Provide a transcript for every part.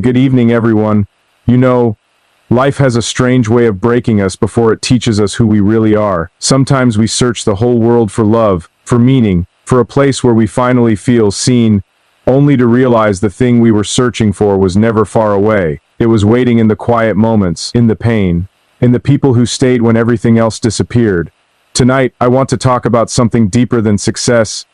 Good evening, everyone. You know, life has a strange way of breaking us before it teaches us who we really are. Sometimes we search the whole world for love, for meaning, for a place where we finally feel seen, only to realize the thing we were searching for was never far away. It was waiting in the quiet moments, in the pain, in the people who stayed when everything else disappeared. Tonight, I want to talk about something deeper than success,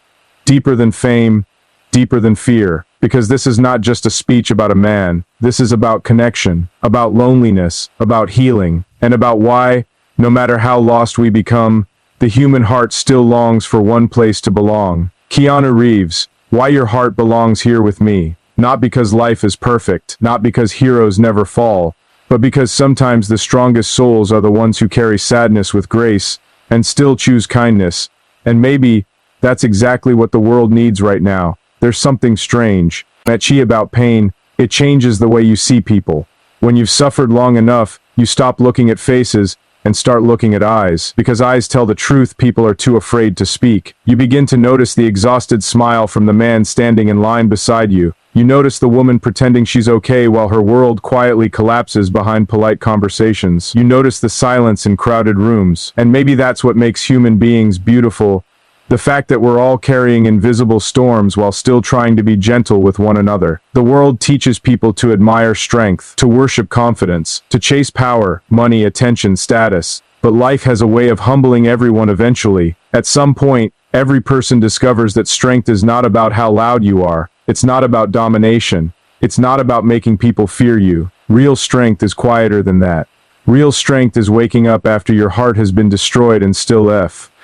deeper than fame, deeper than fear. Because this is not just a speech about a man, this is about connection, about loneliness, about healing, and about why, no matter how lost we become, the human heart still longs for one place to belong. Keanu Reeves, why your heart belongs here with me. Not because life is perfect, not because heroes never fall, but because sometimes the strongest souls are the ones who carry sadness with grace, and still choose kindness. And maybe, that's exactly what the world needs right now. There's something strange, etchy about pain. It changes the way you see people. When you've suffered long enough, you stop looking at faces and start looking at eyes. Because eyes tell the truth people are too afraid to speak. You begin to notice the exhausted smile from the man standing in line beside you. You notice the woman pretending she's okay while her world quietly collapses behind polite conversations. You notice the silence in crowded rooms. And maybe that's what makes human beings beautiful. The fact that we're all carrying invisible storms while still trying to be gentle with one another. The world teaches people to admire strength, to worship confidence, to chase power, money, attention, status. But life has a way of humbling everyone eventually. At some point, every person discovers that strength is not about how loud you are. It's not about domination. It's not about making people fear you. Real strength is quieter than that. Real strength is waking up after your heart has been destroyed and still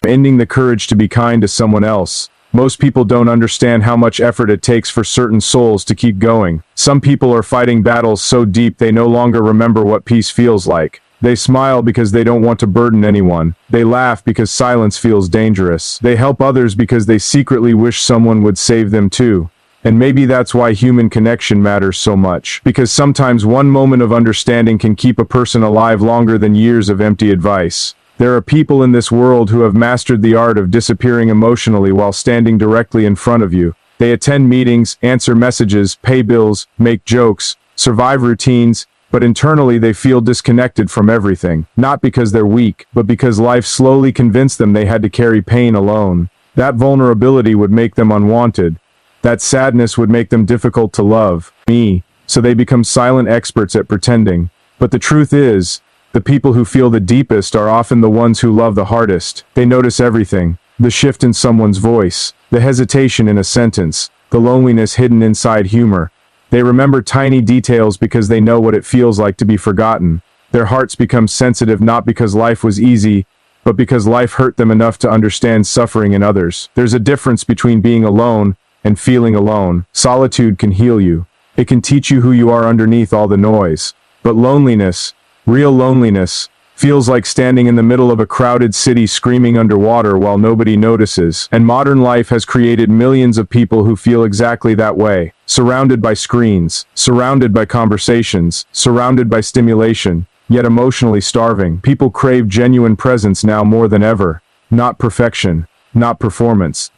ending the courage to be kind to someone else. Most people don't understand how much effort it takes for certain souls to keep going. Some people are fighting battles so deep they no longer remember what peace feels like. They smile because they don't want to burden anyone. They laugh because silence feels dangerous. They help others because they secretly wish someone would save them too. And maybe that's why human connection matters so much. Because sometimes one moment of understanding can keep a person alive longer than years of empty advice. There are people in this world who have mastered the art of disappearing emotionally while standing directly in front of you. They attend meetings, answer messages, pay bills, make jokes, survive routines, but internally they feel disconnected from everything. Not because they're weak, but because life slowly convinced them they had to carry pain alone. That vulnerability would make them unwanted. That sadness would make them difficult to love. So they become silent experts at pretending. But the truth is, the people who feel the deepest are often the ones who love the hardest. They notice everything. The shift in someone's voice, the hesitation in a sentence, the loneliness hidden inside humor. They remember tiny details because they know what it feels like to be forgotten. Their hearts become sensitive not because life was easy, but because life hurt them enough to understand suffering in others. There's a difference between being alone and feeling alone. Solitude can heal you. It can teach you who you are underneath all the noise. But loneliness, real loneliness, feels like standing in the middle of a crowded city screaming underwater while nobody notices. And modern life has created millions of people who feel exactly that way. Surrounded by screens, surrounded by conversations, surrounded by stimulation, yet emotionally starving. People crave genuine presence now more than ever. Not perfection, not performance.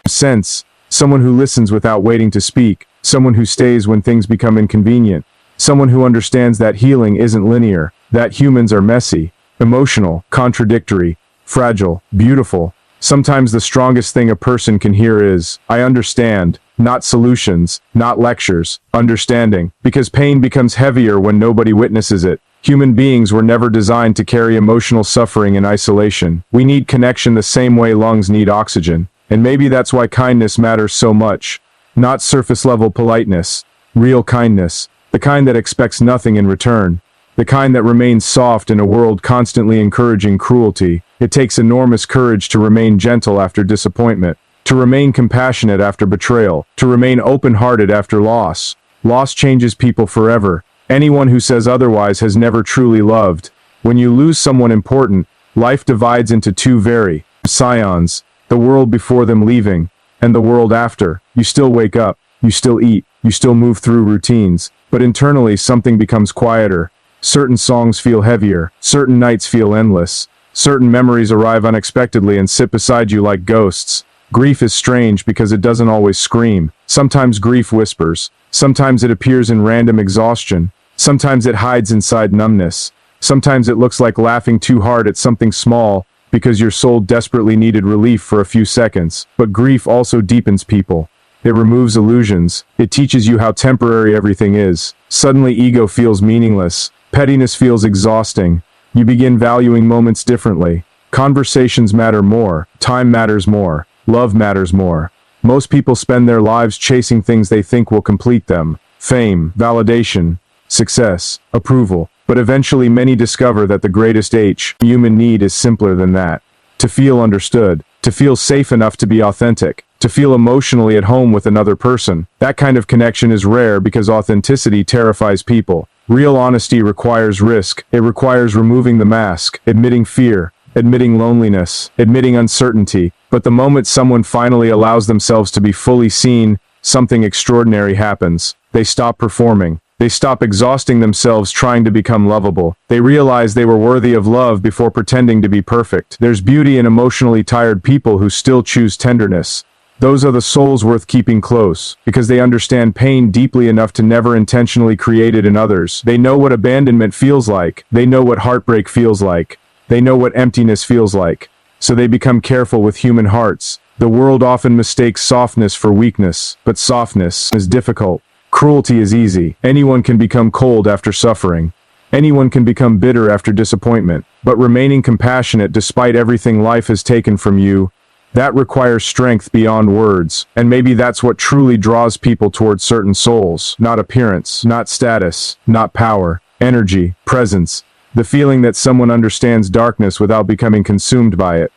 Sense. Someone who listens without waiting to speak. Someone who stays when things become inconvenient. Someone who understands that healing isn't linear, that humans are messy, emotional, contradictory, fragile, beautiful. Sometimes the strongest thing a person can hear is, "I understand," not solutions, not lectures, understanding. Because pain becomes heavier when nobody witnesses it. Human beings were never designed to carry emotional suffering in isolation. We need connection the same way lungs need oxygen. And maybe that's why kindness matters so much. Not surface-level politeness, real kindness. The kind that expects nothing in return. The kind that remains soft in a world constantly encouraging cruelty. It takes enormous courage to remain gentle after disappointment, to remain compassionate after betrayal, to remain open-hearted after loss. Loss changes people forever. Anyone who says otherwise has never truly loved. When you lose someone important, life divides into two very scions, the world before them leaving, and the world after. You still wake up, you still eat, you still move through routines. But internally something becomes quieter. Certain songs feel heavier. Certain nights feel endless. Certain memories arrive unexpectedly and sit beside you like ghosts. Grief is strange because it doesn't always scream. Sometimes grief whispers. Sometimes it appears in random exhaustion. Sometimes it hides inside numbness. Sometimes it looks like laughing too hard at something small because your soul desperately needed relief for a few seconds. But grief also deepens people. It removes illusions. It teaches you how temporary everything is. Suddenly ego feels meaningless. Pettiness feels exhausting. You begin valuing moments differently. Conversations matter more. Time matters more. Love matters more. Most people spend their lives chasing things they think will complete them. Fame, validation, success, approval. But eventually many discover that the greatest human need is simpler than that. To feel understood. To feel safe enough to be authentic. To feel emotionally at home with another person. That kind of connection is rare because authenticity terrifies people. Real honesty requires risk. It requires removing the mask, admitting fear, admitting loneliness, admitting uncertainty. But the moment someone finally allows themselves to be fully seen, something extraordinary happens. They stop performing. They stop exhausting themselves trying to become lovable. They realize they were worthy of love before pretending to be perfect. There's beauty in emotionally tired people who still choose tenderness. Those are the souls worth keeping close, because they understand pain deeply enough to never intentionally create it in others. They know what abandonment feels like. They know what heartbreak feels like. They know what emptiness feels like. So they become careful with human hearts. The world often mistakes softness for weakness, but softness is difficult. Cruelty is easy. Anyone can become cold after suffering. Anyone can become bitter after disappointment. But remaining compassionate despite everything life has taken from you, that requires strength beyond words. And maybe that's what truly draws people towards certain souls. Not appearance, not status, not power, energy, presence. The feeling that someone understands darkness without becoming consumed by it.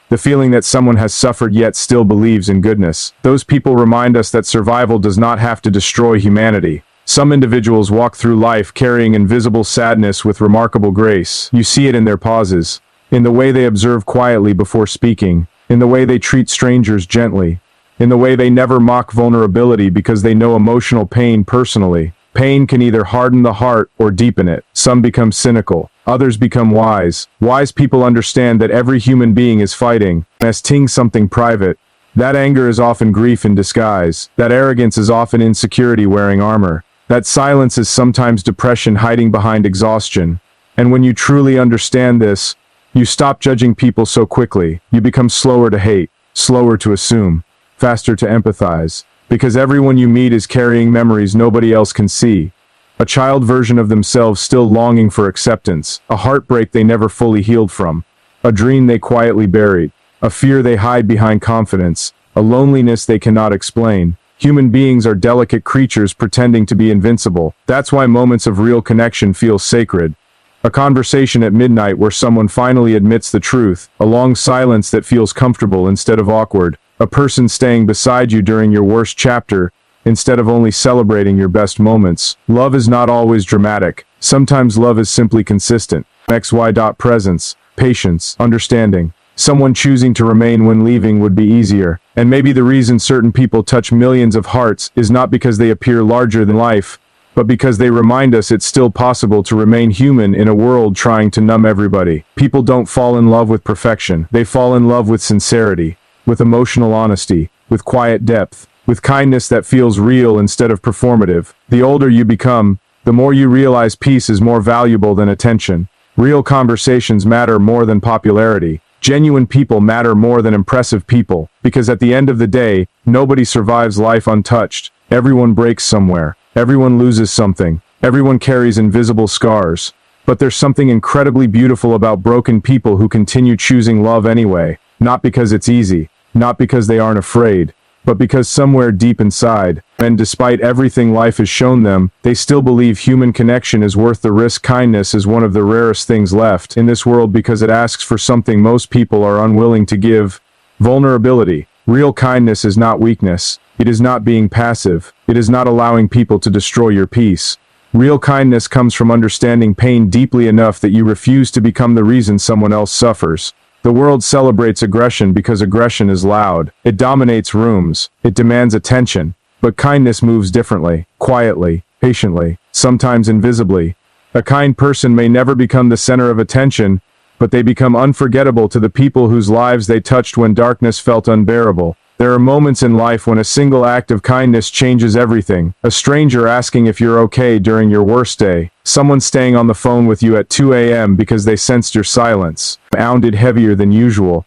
The feeling that someone has suffered yet still believes in goodness. Those people remind us that survival does not have to destroy humanity. Some individuals walk through life carrying invisible sadness with remarkable grace. You see it in their pauses, in the way they observe quietly before speaking, in the way they treat strangers gently, in the way they never mock vulnerability because they know emotional pain personally. Pain can either harden the heart or deepen it. Some become cynical. Others become wise. Wise people understand that every human being is fighting, nesting something private. That anger is often grief in disguise. That arrogance is often insecurity wearing armor. That silence is sometimes depression hiding behind exhaustion. And when you truly understand this, you stop judging people so quickly. You become slower to hate, slower to assume, faster to empathize. Because everyone you meet is carrying memories nobody else can see. A child version of themselves still longing for acceptance, a heartbreak they never fully healed from, a dream they quietly buried, a fear they hide behind confidence, a loneliness they cannot explain. Human beings are delicate creatures pretending to be invincible. That's why moments of real connection feel sacred. A conversation at midnight where someone finally admits the truth, a long silence that feels comfortable instead of awkward, a person staying beside you during your worst chapter, instead of only celebrating your best moments. Love is not always dramatic. Sometimes love is simply consistent. XY. Presence, patience, understanding. Someone choosing to remain when leaving would be easier. And maybe the reason certain people touch millions of hearts is not because they appear larger than life, but because they remind us it's still possible to remain human in a world trying to numb everybody. People don't fall in love with perfection. They fall in love with sincerity, with emotional honesty, with quiet depth, with kindness that feels real instead of performative. The older you become, the more you realize peace is more valuable than attention. Real conversations matter more than popularity. Genuine people matter more than impressive people, because at the end of the day, nobody survives life untouched. Everyone breaks somewhere. Everyone loses something. Everyone carries invisible scars. But there's something incredibly beautiful about broken people who continue choosing love anyway. Not because it's easy, not because they aren't afraid, but because somewhere deep inside, and despite everything life has shown them, they still believe human connection is worth the risk. Kindness is one of the rarest things left in this world because it asks for something most people are unwilling to give: vulnerability. Real kindness is not weakness. It is not being passive. It is not allowing people to destroy your peace. Real kindness comes from understanding pain deeply enough that you refuse to become the reason someone else suffers. The world celebrates aggression because aggression is loud. It dominates rooms. It demands attention. But kindness moves differently, quietly, patiently, sometimes invisibly. A kind person may never become the center of attention, but they become unforgettable to the people whose lives they touched when darkness felt unbearable. There are moments in life when a single act of kindness changes everything. A stranger asking if you're okay during your worst day. Someone staying on the phone with you at 2 a.m. because they sensed your silence. Sounded heavier than usual.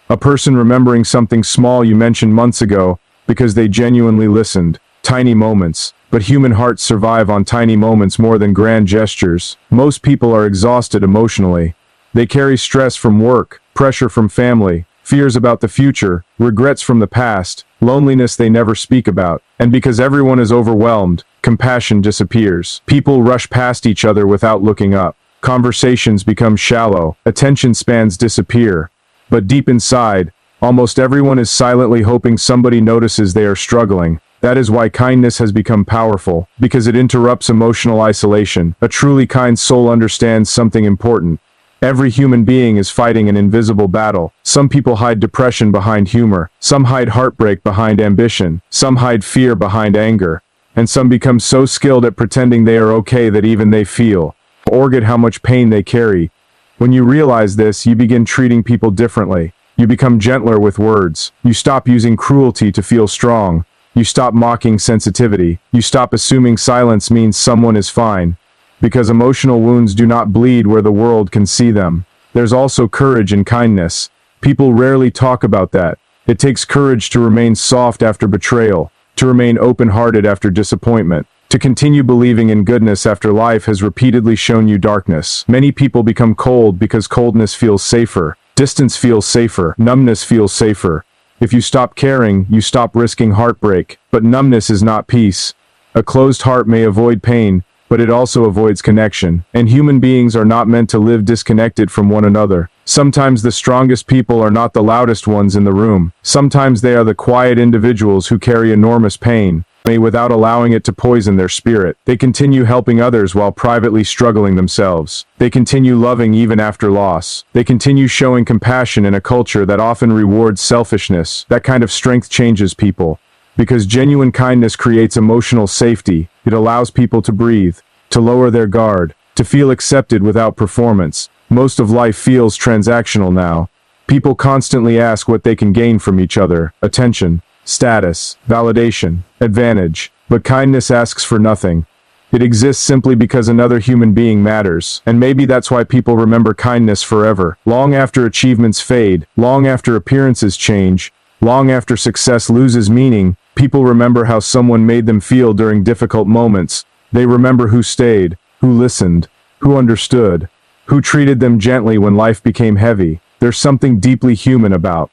A person remembering something small you mentioned months ago because they genuinely listened. Tiny moments. But human hearts survive on tiny moments more than grand gestures. Most people are exhausted emotionally. They carry stress from work, pressure from family, fears about the future, regrets from the past, loneliness they never speak about. And because everyone is overwhelmed, compassion disappears. People rush past each other without looking up. Conversations become shallow. Attention spans disappear. But deep inside, almost everyone is silently hoping somebody notices they are struggling. That is why kindness has become powerful, because it interrupts emotional isolation. A truly kind soul understands something important. Every human being is fighting an invisible battle. Some people hide depression behind humor. Some hide heartbreak behind ambition. Some hide fear behind anger. And some become so skilled at pretending they are okay that even they feel or get how much pain they carry. When you realize this, you begin treating people differently. You become gentler with words. You stop using cruelty to feel strong. You stop mocking sensitivity. You stop assuming silence means someone is fine. Because emotional wounds do not bleed where the world can see them. There's also courage in kindness. People rarely talk about that. It takes courage to remain soft after betrayal, to remain open-hearted after disappointment, to continue believing in goodness after life has repeatedly shown you darkness. Many people become cold because coldness feels safer. Distance feels safer. Numbness feels safer. If you stop caring, you stop risking heartbreak. But numbness is not peace. A closed heart may avoid pain, but it also avoids connection. And human beings are not meant to live disconnected from one another. Sometimes the strongest people are not the loudest ones in the room. Sometimes they are the quiet individuals who carry enormous pain, without allowing it to poison their spirit. They continue helping others while privately struggling themselves. They continue loving even after loss. They continue showing compassion in a culture that often rewards selfishness. That kind of strength changes people. Because genuine kindness creates emotional safety. It allows people to breathe, to lower their guard, to feel accepted without performance. Most of life feels transactional now. People constantly ask what they can gain from each other: attention, status, validation, advantage. But kindness asks for nothing. It exists simply because another human being matters. And maybe that's why people remember kindness forever. Long after achievements fade, long after appearances change, long after success loses meaning, people remember how someone made them feel during difficult moments. They remember who stayed, who listened, who understood, who treated them gently when life became heavy. There's something deeply human about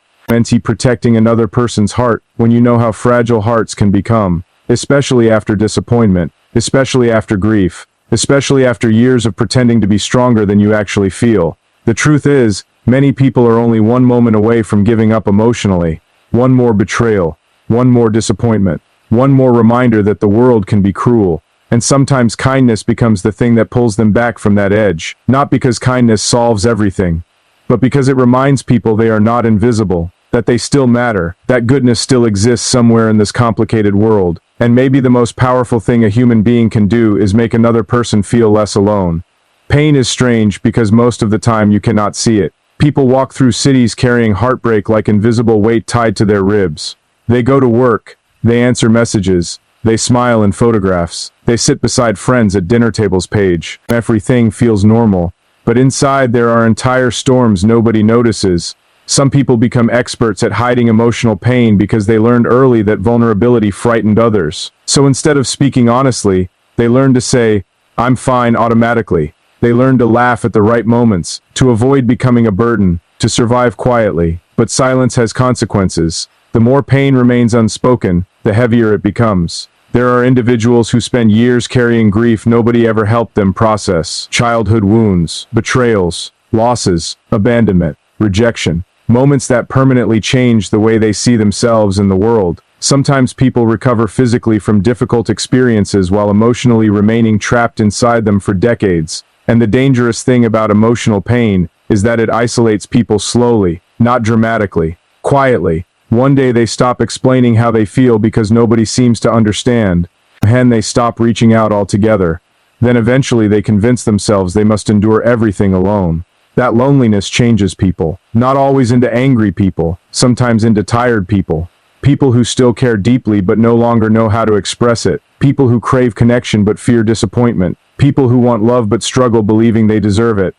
protecting another person's heart when you know how fragile hearts can become, especially after disappointment, especially after grief, especially after years of pretending to be stronger than you actually feel. The truth is, many people are only one moment away from giving up emotionally. One more betrayal, one more disappointment, one more reminder that the world can be cruel. And sometimes kindness becomes the thing that pulls them back from that edge, not because kindness solves everything, but because it reminds people they are not invisible, that they still matter, that goodness still exists somewhere in this complicated world. And maybe the most powerful thing a human being can do is make another person feel less alone. Pain is strange because most of the time you cannot see it. People walk through cities carrying heartbreak like invisible weight tied to their ribs. They go to work, they answer messages, they smile in photographs, they sit beside friends at dinner tables page. Everything feels normal. But inside there are entire storms nobody notices. Some people become experts at hiding emotional pain because they learned early that vulnerability frightened others. So instead of speaking honestly, they learn to say, "I'm fine," automatically. They learn to laugh at the right moments, to avoid becoming a burden, to survive quietly. But silence has consequences. The more pain remains unspoken, the heavier it becomes. There are individuals who spend years carrying grief nobody ever helped them process. Childhood wounds, betrayals, losses, abandonment, rejection. Moments that permanently change the way they see themselves in the world. Sometimes people recover physically from difficult experiences while emotionally remaining trapped inside them for decades. And the dangerous thing about emotional pain is that it isolates people slowly, not dramatically, quietly. One day they stop explaining how they feel because nobody seems to understand. And they stop reaching out altogether. Then eventually they convince themselves they must endure everything alone. That loneliness changes people, not always into angry people, sometimes into tired people. People who still care deeply but no longer know how to express it. People who crave connection but fear disappointment. People who want love but struggle believing they deserve it.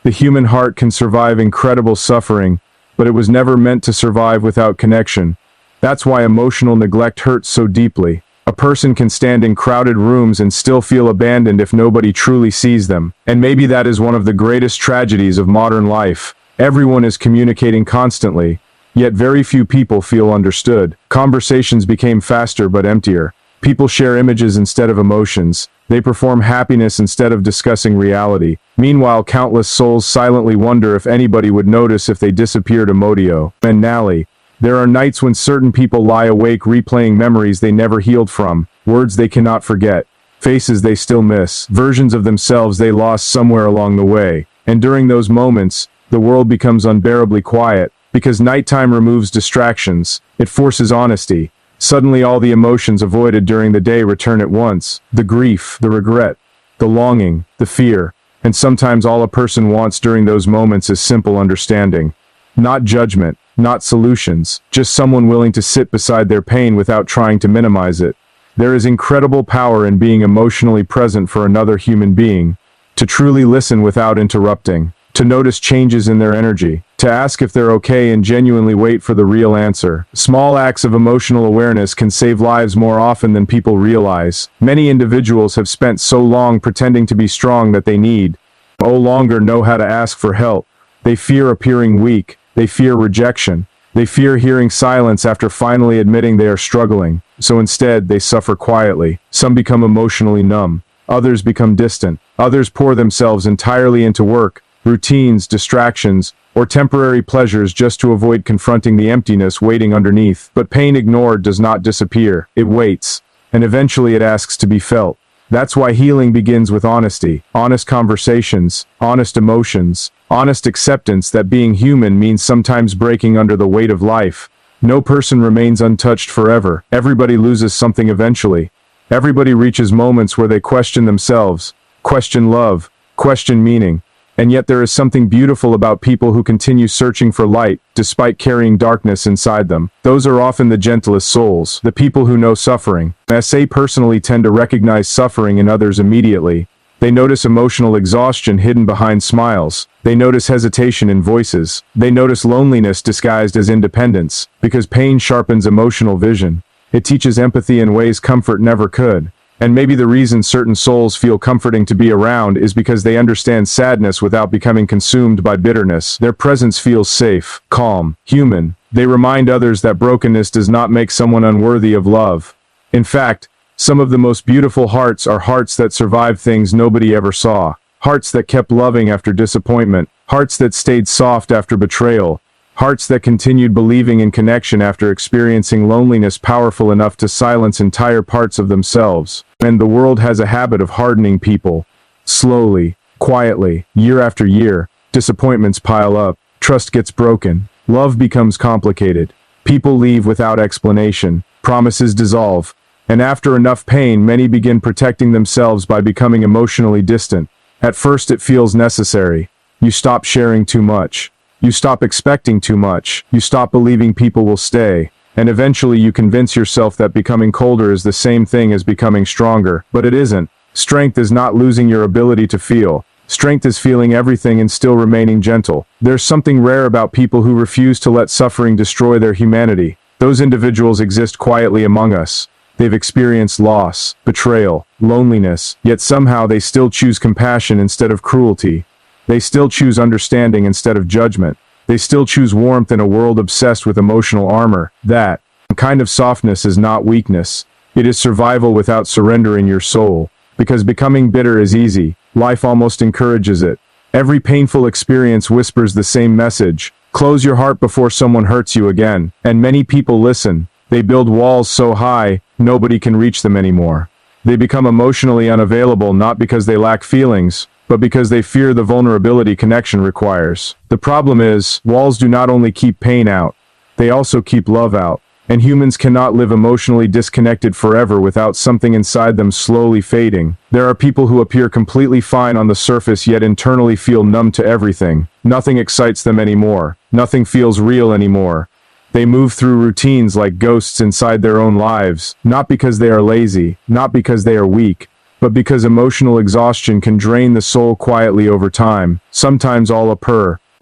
The human heart can survive incredible suffering, but it was never meant to survive without connection. That's why emotional neglect hurts so deeply. A person can stand in crowded rooms and still feel abandoned if nobody truly sees them. And maybe that is one of the greatest tragedies of modern life. Everyone is communicating constantly, yet very few people feel understood. Conversations became faster but emptier. People share images instead of emotions. They perform happiness instead of discussing reality. Meanwhile, countless souls silently wonder if anybody would notice if they disappeared. Emodio. And Nally. There are nights when certain people lie awake replaying memories they never healed from, words they cannot forget, faces they still miss, versions of themselves they lost somewhere along the way. And during those moments, the world becomes unbearably quiet, because nighttime removes distractions. It forces honesty. Suddenly all the emotions avoided during the day return at once. The grief, the regret, the longing, the fear. And sometimes all a person wants during those moments is simple understanding. Not judgment, not solutions, just someone willing to sit beside their pain without trying to minimize it. There is incredible power in being emotionally present for another human being. To truly listen without interrupting. To notice changes in their energy, to ask if they're okay and genuinely wait for the real answer. Small acts of emotional awareness can save lives more often than people realize. Many individuals have spent so long pretending to be strong that they no longer know how to ask for help. They fear appearing weak, they fear rejection, they fear hearing silence after finally admitting they are struggling. So instead, they suffer quietly. Some become emotionally numb, others become distant, others pour themselves entirely into work, routines, distractions, or temporary pleasures just to avoid confronting the emptiness waiting underneath. But pain ignored does not disappear, it waits, and eventually it asks to be felt. That's why healing begins with honesty, honest conversations, honest emotions, honest acceptance that being human means sometimes breaking under the weight of life. No person remains untouched forever. Everybody loses something eventually. Everybody reaches moments where they question themselves, question love, question meaning. And yet there is something beautiful about people who continue searching for light, despite carrying darkness inside them. Those are often the gentlest souls, the people who know suffering. SA personally tend to recognize suffering in others immediately. They notice emotional exhaustion hidden behind smiles. They notice hesitation in voices. They notice loneliness disguised as independence, because pain sharpens emotional vision. It teaches empathy in ways comfort never could. And maybe the reason certain souls feel comforting to be around is because they understand sadness without becoming consumed by bitterness. Their presence feels safe, calm, human. They remind others that brokenness does not make someone unworthy of love. In fact, some of the most beautiful hearts are hearts that survived things nobody ever saw. Hearts that kept loving after disappointment. Hearts that stayed soft after betrayal. Hearts that continued believing in connection after experiencing loneliness powerful enough to silence entire parts of themselves. And the world has a habit of hardening people. Slowly, quietly, year after year, disappointments pile up, trust gets broken, love becomes complicated, people leave without explanation, promises dissolve, and after enough pain many begin protecting themselves by becoming emotionally distant. At first it feels necessary. You stop sharing too much. You stop expecting too much. You stop believing people will stay. And eventually you convince yourself that becoming colder is the same thing as becoming stronger. But it isn't. Strength is not losing your ability to feel. Strength is feeling everything and still remaining gentle. There's something rare about people who refuse to let suffering destroy their humanity. Those individuals exist quietly among us. They've experienced loss, betrayal, loneliness, yet somehow they still choose compassion instead of cruelty. They still choose understanding instead of judgment. They still choose warmth in a world obsessed with emotional armor. That kind of softness is not weakness. It is survival without surrendering your soul. Because becoming bitter is easy, life almost encourages it. Every painful experience whispers the same message. Close your heart before someone hurts you again. And many people listen. They build walls so high, nobody can reach them anymore. They become emotionally unavailable not because they lack feelings, but because they fear the vulnerability connection requires. The problem is, walls do not only keep pain out, they also keep love out. And humans cannot live emotionally disconnected forever without something inside them slowly fading. There are people who appear completely fine on the surface yet internally feel numb to everything. Nothing excites them anymore. Nothing feels real anymore. They move through routines like ghosts inside their own lives, not because they are lazy, not because they are weak, but because emotional exhaustion can drain the soul quietly over time, sometimes all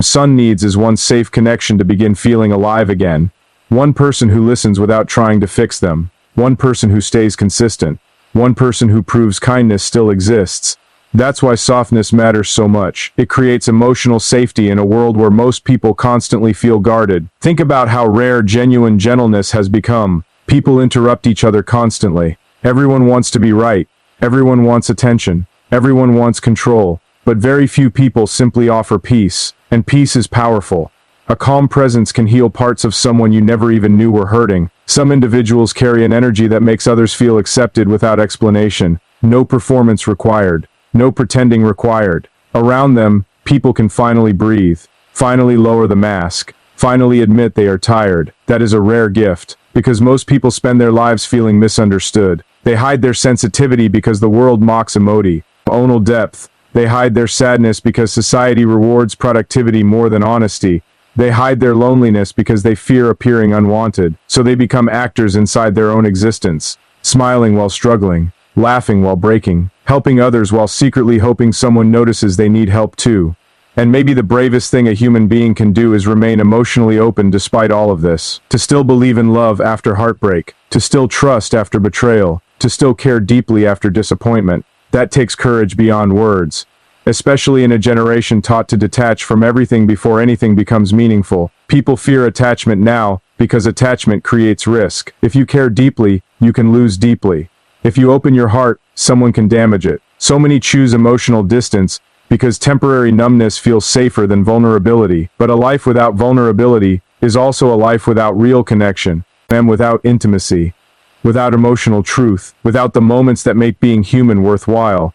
son needs is one safe connection to begin feeling alive again. One person who listens without trying to fix them. One person who stays consistent. One person who proves kindness still exists. That's why softness matters so much. It creates emotional safety in a world where most people constantly feel guarded. Think about how rare genuine gentleness has become. People interrupt each other constantly. Everyone wants to be right. Everyone wants attention. Everyone wants control. But very few people simply offer peace. And peace is powerful. A calm presence can heal parts of someone you never even knew were hurting. Some individuals carry an energy that makes others feel accepted without explanation. No performance required. No pretending required. Around them, people can finally breathe. Finally lower the mask. Finally admit they are tired. That is a rare gift. Because most people spend their lives feeling misunderstood. They hide their sensitivity because the world mocks emotional depth. They hide their sadness because society rewards productivity more than honesty. They hide their loneliness because they fear appearing unwanted. So they become actors inside their own existence, smiling while struggling, laughing while breaking, helping others while secretly hoping someone notices they need help too. And maybe the bravest thing a human being can do is remain emotionally open despite all of this. To still believe in love after heartbreak. To still trust after betrayal. To still care deeply after disappointment. That takes courage beyond words. Especially in a generation taught to detach from everything before anything becomes meaningful. People fear attachment now because attachment creates risk. If you care deeply, you can lose deeply. If you open your heart, someone can damage it. So many choose emotional distance because temporary numbness feels safer than vulnerability. But a life without vulnerability is also a life without real connection, and without intimacy, without emotional truth, without the moments that make being human worthwhile.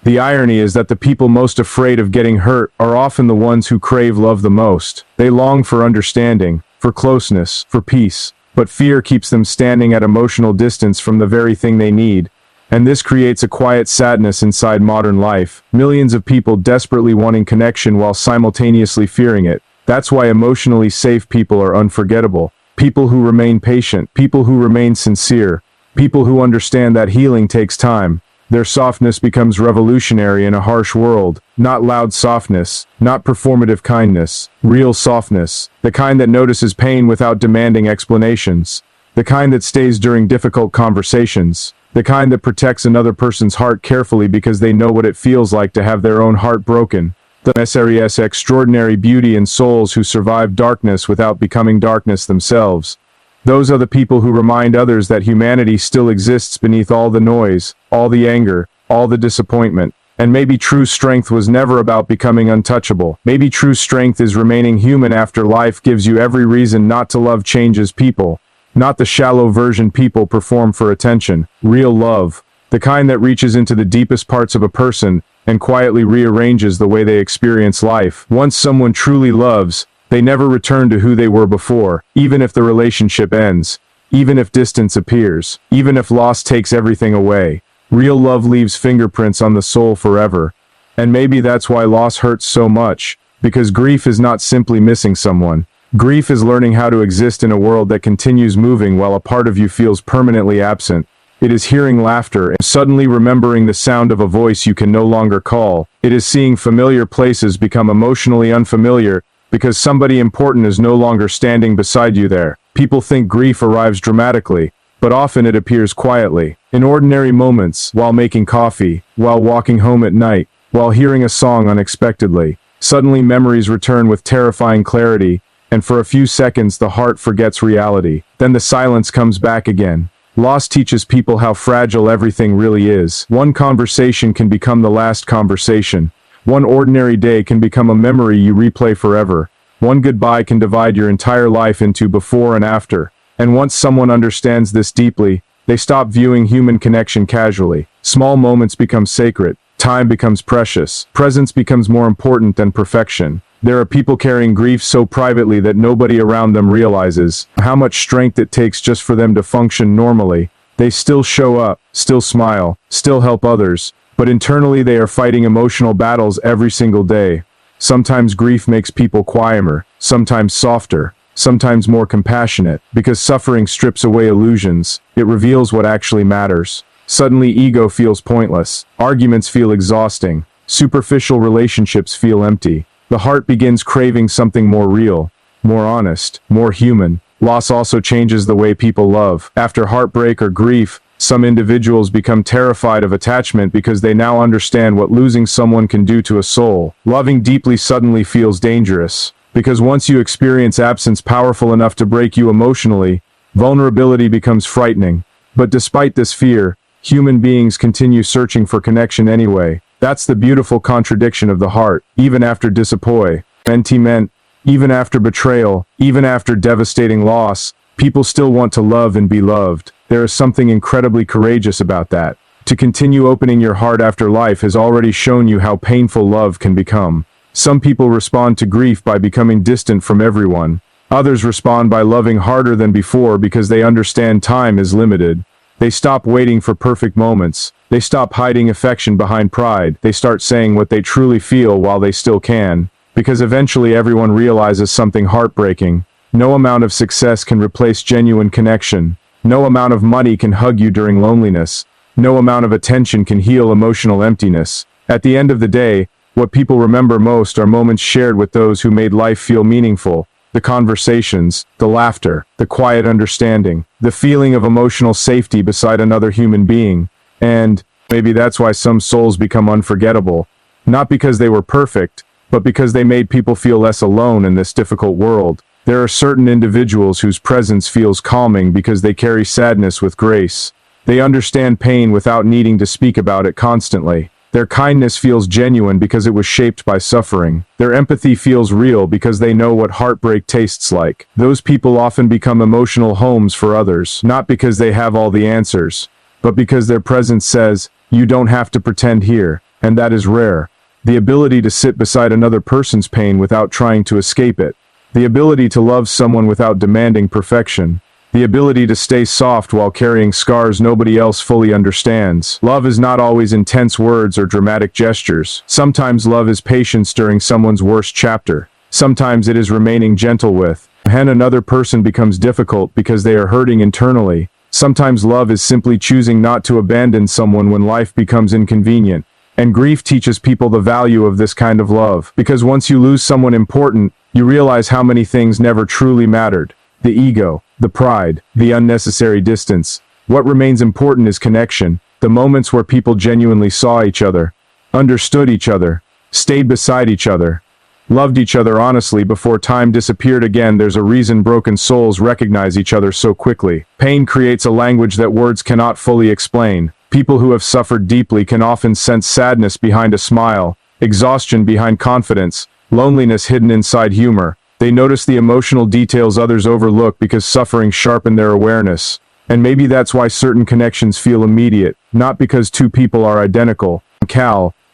The irony is that the people most afraid of getting hurt are often the ones who crave love the most. They long for understanding, for closeness, for peace, but fear keeps them standing at emotional distance from the very thing they need. And this creates a quiet sadness inside modern life. Millions of people desperately wanting connection while simultaneously fearing it. That's why emotionally safe people are unforgettable. People who remain patient, people who remain sincere, people who understand that healing takes time. Their softness becomes revolutionary in a harsh world. Not loud softness, not performative kindness, real softness, the kind that notices pain without demanding explanations, the kind that stays during difficult conversations, the kind that protects another person's heart carefully because they know what it feels like to have their own heart broken. The series extraordinary beauty in souls who survive darkness without becoming darkness themselves. Those are the people who remind others that humanity still exists beneath all the noise, all the anger, all the disappointment. And maybe true strength was never about becoming untouchable. Maybe true strength is remaining human after life gives you every reason not to love changes people. Not the shallow version people perform for attention. Real love. The kind that reaches into the deepest parts of a person and quietly rearranges the way they experience life. Once someone truly loves, they never return to who they were before, even if the relationship ends, even if distance appears, even if loss takes everything away. Real love leaves fingerprints on the soul forever. And maybe that's why loss hurts so much, because grief is not simply missing someone. Grief is learning how to exist in a world that continues moving while a part of you feels permanently absent. It is hearing laughter and suddenly remembering the sound of a voice you can no longer call. It is seeing familiar places become emotionally unfamiliar because somebody important is no longer standing beside you there. People think grief arrives dramatically, but often it appears quietly. In ordinary moments, while making coffee, while walking home at night, while hearing a song unexpectedly. Suddenly memories return with terrifying clarity, and for a few seconds the heart forgets reality. Then the silence comes back again. Loss teaches people how fragile everything really is. One conversation can become the last conversation. One ordinary day can become a memory you replay forever. One goodbye can divide your entire life into before and after. And once someone understands this deeply, they stop viewing human connection casually. Small moments become sacred. Time becomes precious. Presence becomes more important than perfection. There are people carrying grief so privately that nobody around them realizes how much strength it takes just for them to function normally. They still show up, still smile, still help others, but internally they are fighting emotional battles every single day. Sometimes grief makes people quieter, sometimes softer, sometimes more compassionate, because suffering strips away illusions. It reveals what actually matters. Suddenly ego feels pointless. Arguments feel exhausting. Superficial relationships feel empty. The heart begins craving something more real, more honest, more human. Loss also changes the way people love. After heartbreak or grief, some individuals become terrified of attachment because they now understand what losing someone can do to a soul. Loving deeply suddenly feels dangerous, because once you experience absence powerful enough to break you emotionally, vulnerability becomes frightening. But despite this fear, human beings continue searching for connection anyway. That's the beautiful contradiction of the heart. Even after disappointment, even after betrayal, even after devastating loss, people still want to love and be loved. There is something incredibly courageous about that. To continue opening your heart after life has already shown you how painful love can become. Some people respond to grief by becoming distant from everyone. Others respond by loving harder than before because they understand time is limited. They stop waiting for perfect moments. They stop hiding affection behind pride. They start saying what they truly feel while they still can. Because eventually everyone realizes something heartbreaking. No amount of success can replace genuine connection. No amount of money can hug you during loneliness. No amount of attention can heal emotional emptiness. At the end of the day, what people remember most are moments shared with those who made life feel meaningful. The conversations, the laughter, the quiet understanding, the feeling of emotional safety beside another human being. And maybe that's why some souls become unforgettable. Not because they were perfect, but because they made people feel less alone in this difficult world. There are certain individuals whose presence feels calming because they carry sadness with grace. They understand pain without needing to speak about it constantly. Their kindness feels genuine because it was shaped by suffering. Their empathy feels real because they know what heartbreak tastes like. Those people often become emotional homes for others, not because they have all the answers, but because their presence says, "You don't have to pretend here," and that is rare. The ability to sit beside another person's pain without trying to escape it. The ability to love someone without demanding perfection. The ability to stay soft while carrying scars nobody else fully understands. Love is not always intense words or dramatic gestures. Sometimes love is patience during someone's worst chapter. Sometimes it is remaining gentle with. When another person becomes difficult because they are hurting internally. Sometimes love is simply choosing not to abandon someone when life becomes inconvenient. And grief teaches people the value of this kind of love. Because once you lose someone important, you realize how many things never truly mattered. The ego, the pride, the unnecessary distance. What remains important is connection, the moments where people genuinely saw each other, understood each other, stayed beside each other, loved each other honestly before time disappeared again. There's a reason broken souls recognize each other so quickly. Pain creates a language that words cannot fully explain. People who have suffered deeply can often sense sadness behind a smile, exhaustion behind confidence, loneliness hidden inside humor. They notice the emotional details others overlook because suffering sharpened their awareness. And maybe that's why certain connections feel immediate, not because two people are identical,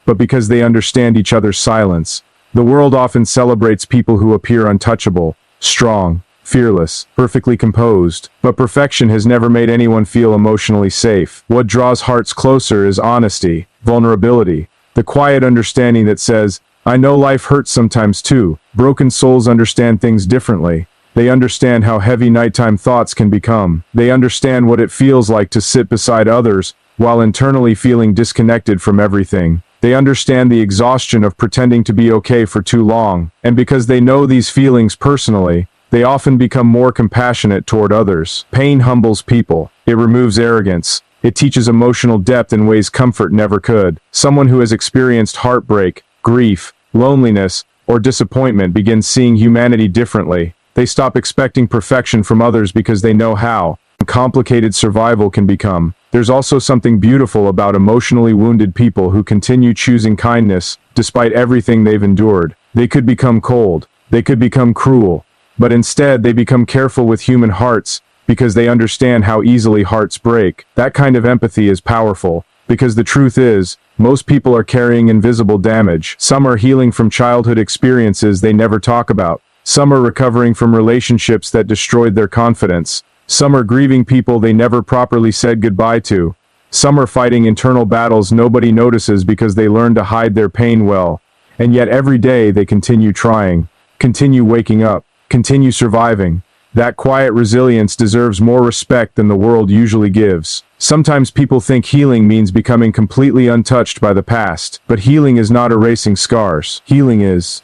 but because they understand each other's silence. The world often celebrates people who appear untouchable, strong, fearless, perfectly composed, but perfection has never made anyone feel emotionally safe. What draws hearts closer is honesty, vulnerability, the quiet understanding that says, "I know life hurts sometimes too." Broken souls understand things differently. They understand how heavy nighttime thoughts can become. They understand what it feels like to sit beside others while internally feeling disconnected from everything. They understand the exhaustion of pretending to be okay for too long. And because they know these feelings personally, they often become more compassionate toward others. Pain humbles people. It removes arrogance. It teaches emotional depth in ways comfort never could. Someone who has experienced heartbreak, grief, loneliness, or disappointment begins seeing humanity differently. They stop expecting perfection from others because they know how complicated survival can become. There's also something beautiful about emotionally wounded people who continue choosing kindness despite everything they've endured. They could become cold. They could become cruel. But instead they become careful with human hearts because they understand how easily hearts break. That kind of empathy is powerful. Because the truth is, most people are carrying invisible damage. Some are healing from childhood experiences they never talk about. Some are recovering from relationships that destroyed their confidence. Some are grieving people they never properly said goodbye to. Some are fighting internal battles nobody notices because they learned to hide their pain well. And yet every day they continue trying, continue waking up, continue surviving. That quiet resilience deserves more respect than the world usually gives. Sometimes people think healing means becoming completely untouched by the past, but healing is not erasing scars. Healing is,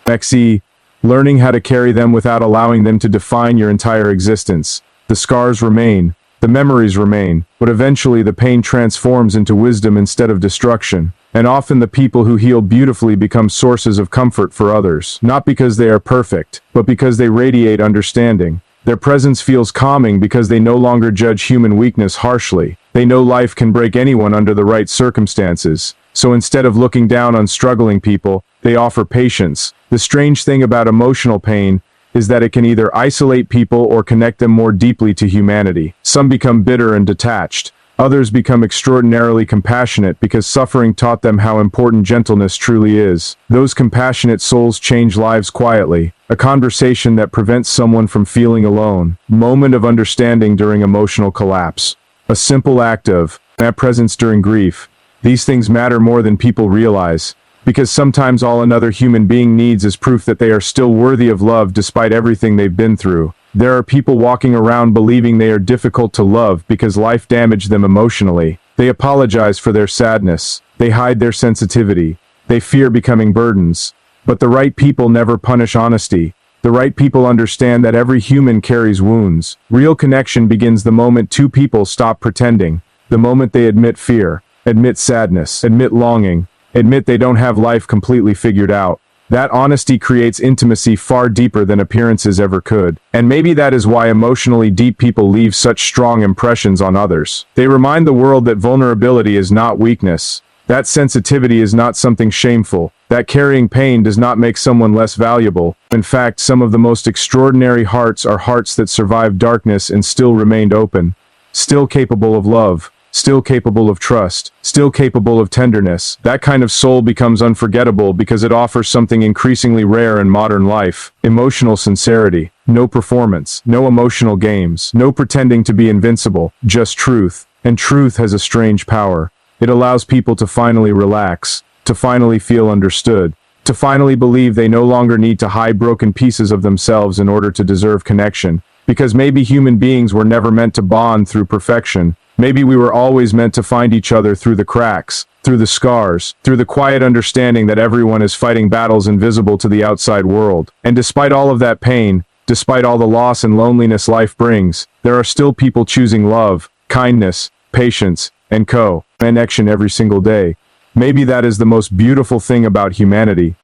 learning how to carry them without allowing them to define your entire existence. The scars remain, the memories remain, but eventually the pain transforms into wisdom instead of destruction. And often the people who heal beautifully become sources of comfort for others, not because they are perfect, but because they radiate understanding. Their presence feels calming because they no longer judge human weakness harshly. They know life can break anyone under the right circumstances. So instead of looking down on struggling people, they offer patience. The strange thing about emotional pain is that it can either isolate people or connect them more deeply to humanity. Some become bitter and detached. Others become extraordinarily compassionate because suffering taught them how important gentleness truly is. Those compassionate souls change lives quietly. A conversation that prevents someone from feeling alone. Moment of understanding during emotional collapse. A simple act of presence during grief. These things matter more than people realize, because sometimes all another human being needs is proof that they are still worthy of love despite everything they've been through. There are people walking around believing they are difficult to love because life damaged them emotionally. They apologize for their sadness. They hide their sensitivity. They fear becoming burdens. But the right people never punish honesty. The right people understand that every human carries wounds. Real connection begins the moment two people stop pretending. The moment they admit fear, admit sadness, admit longing, admit they don't have life completely figured out. That honesty creates intimacy far deeper than appearances ever could. And maybe that is why emotionally deep people leave such strong impressions on others. They remind the world that vulnerability is not weakness. That sensitivity is not something shameful. That carrying pain does not make someone less valuable. In fact, some of the most extraordinary hearts are hearts that survived darkness and still remained open. Still capable of love. Still capable of trust, still capable of tenderness. That kind of soul becomes unforgettable because it offers something increasingly rare in modern life. Emotional sincerity. No performance, no emotional games, no pretending to be invincible, just truth. And truth has a strange power. It allows people to finally relax, to finally feel understood, to finally believe they no longer need to hide broken pieces of themselves in order to deserve connection. Because maybe human beings were never meant to bond through perfection. Maybe we were always meant to find each other through the cracks, through the scars, through the quiet understanding that everyone is fighting battles invisible to the outside world. And despite all of that pain, despite all the loss and loneliness life brings, there are still people choosing love, kindness, patience, and connection every single day. Maybe that is the most beautiful thing about humanity,